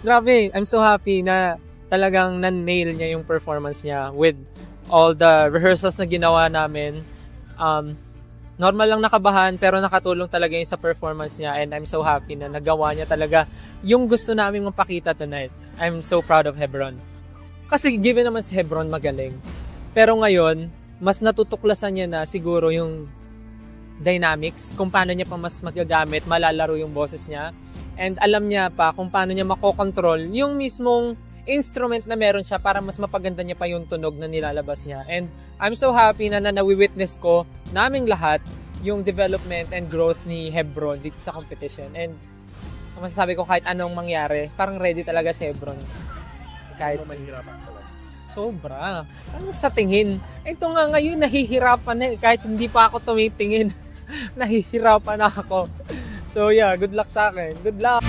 Grabe, I'm so happy na talagang nan-nail niya yung performance niya with all the rehearsals na ginawa namin. Normal lang nakabahan pero nakatulong talaga yun sa performance niya and I'm so happy na nagawa niya talaga yung gusto namin mapakita tonight. I'm so proud of Hebron. Kasi given naman si Hebron magaling. Pero ngayon, mas natutuklasan niya na siguro yung dynamics, kung paano niya pa mas magagamit, malalaro yung boses niya. And alam niya pa kung paano niya makokontrol yung mismong instrument na meron siya para mas mapaganda niya pa yung tunog na nilalabas niya. And I'm so happy na nawi-witness ko naming lahat yung development and growth ni Hebron dito sa competition. And masasabi ko kahit anong mangyari, parang ready talaga si Hebron. Kahit mahirapan talaga. Sobra. Ano sa tingin? Ito nga ngayon, nahihirapan na kahit hindi pa ako tumitingin. Nahihirapan na ako. So yeah, good luck sa akin. Good luck!